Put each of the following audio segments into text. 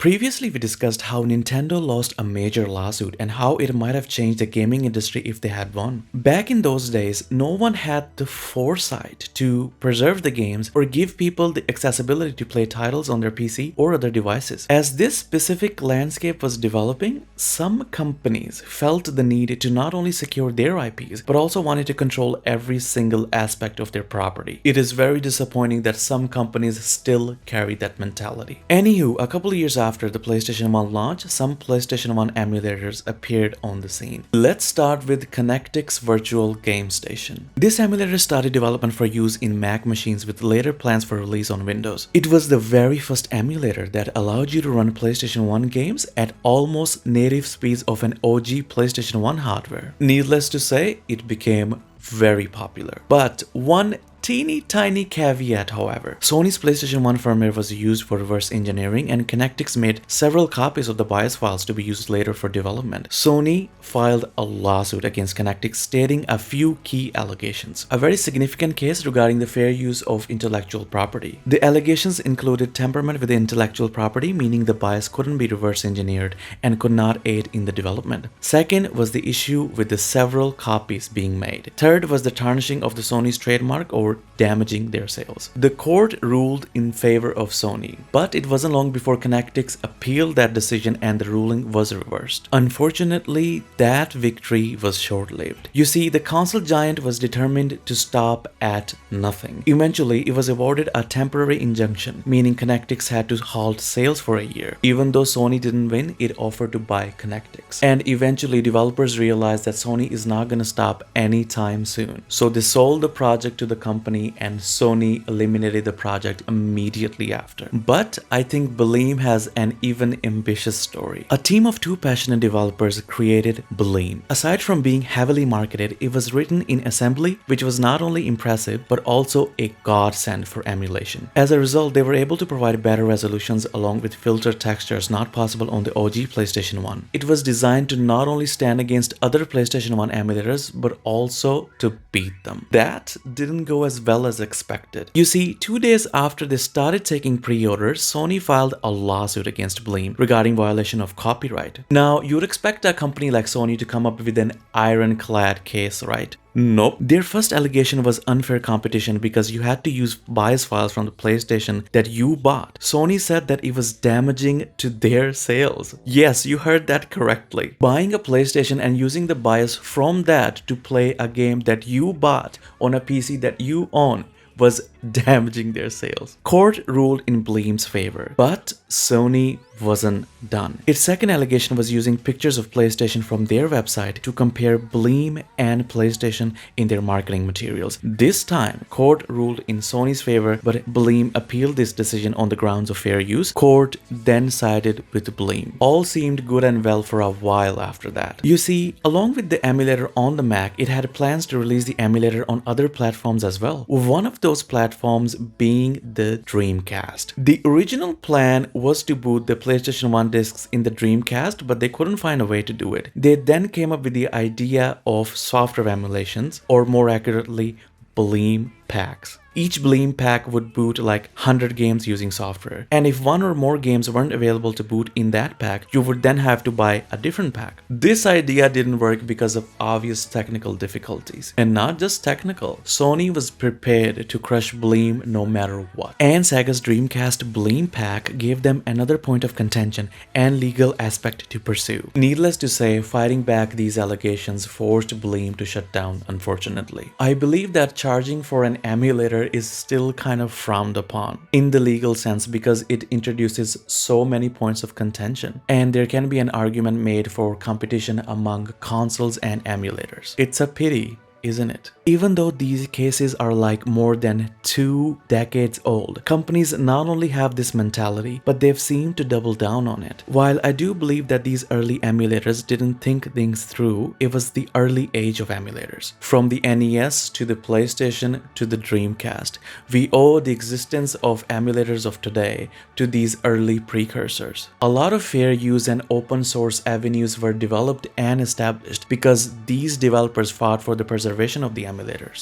Previously, we discussed how Nintendo lost a major lawsuit and how it might have changed the gaming industry if they had won. Back in those days, no one had the foresight to preserve the games or give people the accessibility to play titles on their PC or other devices. As this specific landscape was developing, some companies felt the need to not only secure their IPs, but also wanted to control every single aspect of their property. It is very disappointing that some companies still carry that mentality. Anywho, a couple of years after the PlayStation 1 launch, some PlayStation 1 emulators appeared on the scene. Let's start with Connectix Virtual Game Station. This emulator started development for use in Mac machines with later plans for release on Windows. It was the very first emulator that allowed you to run PlayStation 1 games at almost native speeds of an OG PlayStation 1 hardware. Needless to say, it became very popular. But one teeny tiny caveat, however. Sony's PlayStation 1 firmware was used for reverse engineering, and Connectix made several copies of the BIOS files to be used later for development. Sony filed a lawsuit against Connectix stating a few key allegations. A very significant case regarding the fair use of intellectual property. The allegations included tamperment with the intellectual property, meaning the BIOS couldn't be reverse engineered and could not aid in the development. Second was the issue with the several copies being made. Third was the tarnishing of the Sony's trademark or damaging their sales. The court ruled in favor of Sony, but it wasn't long before Connectix appealed that decision and the ruling was reversed. Unfortunately, that victory was short-lived. You see, the console giant was determined to stop at nothing. Eventually, it was awarded a temporary injunction, meaning Connectix had to halt sales for a year. Even though Sony didn't win, it offered to buy Connectix. And eventually, developers realized that Sony is not gonna stop anytime soon. So they sold the project to the company, and Sony eliminated the project immediately after. But I think Bleem has an even ambitious story. A team of two passionate developers created Bleem. Aside from being heavily marketed, it was written in assembly, which was not only impressive, but also a godsend for emulation. As a result, they were able to provide better resolutions along with filter textures not possible on the OG PlayStation 1. It was designed to not only stand against other PlayStation 1 emulators, but also to beat them. That didn't go as well as expected. You see, 2 days after they started taking pre-orders, Sony filed a lawsuit against Bleem regarding violation of copyright. Now, you'd expect a company like Sony to come up with an ironclad case, right? Nope. Their first allegation was unfair competition because you had to use BIOS files from the PlayStation that you bought. Sony said that it was damaging to their sales. Yes, you heard that correctly. Buying a PlayStation and using the BIOS from that to play a game that you bought on a PC that you own was damaging their sales. Court ruled in Bleem's favor, but Sony wasn't done. Its second allegation was using pictures of PlayStation from their website to compare Bleem and PlayStation in their marketing materials. This time, court ruled in Sony's favor, but Bleem appealed this decision on the grounds of fair use. Court then sided with Bleem. All seemed good and well for a while after that. You see, along with the emulator on the Mac, it had plans to release the emulator on other platforms as well. One of those platforms being the Dreamcast. The original plan was to boot the PlayStation 1 discs in the Dreamcast, but they couldn't find a way to do it. They then came up with the idea of software emulations, or more accurately, Bleem packs. Each Bleem pack would boot like 100 games using software. And if one or more games weren't available to boot in that pack, you would then have to buy a different pack. This idea didn't work because of obvious technical difficulties. And not just technical, Sony was prepared to crush Bleem no matter what. And Sega's Dreamcast Bleem pack gave them another point of contention and legal aspect to pursue. Needless to say, fighting back these allegations forced Bleem to shut down, unfortunately. I believe that charging for an emulator is still kind of frowned upon in the legal sense because it introduces so many points of contention, and there can be an argument made for competition among consoles and emulators. It's a pity, isn't it? Even though these cases are like more than 2 decades old, companies not only have this mentality, but they've seemed to double down on it. While I do believe that these early emulators didn't think things through, it was the early age of emulators. From the NES to the PlayStation to the Dreamcast, we owe the existence of emulators of today to these early precursors. A lot of fair use and open source avenues were developed and established because these developers fought for the preservation of the emulators.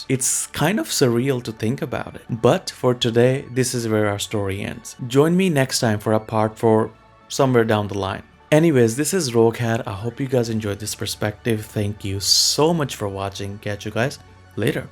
It's kind of surreal to think about it. But for today, this is where our story ends. Join me next time for a part 4 somewhere down the line. Anyways, this is Roguehead. I hope you guys enjoyed this perspective. Thank you so much for watching. Catch you guys later.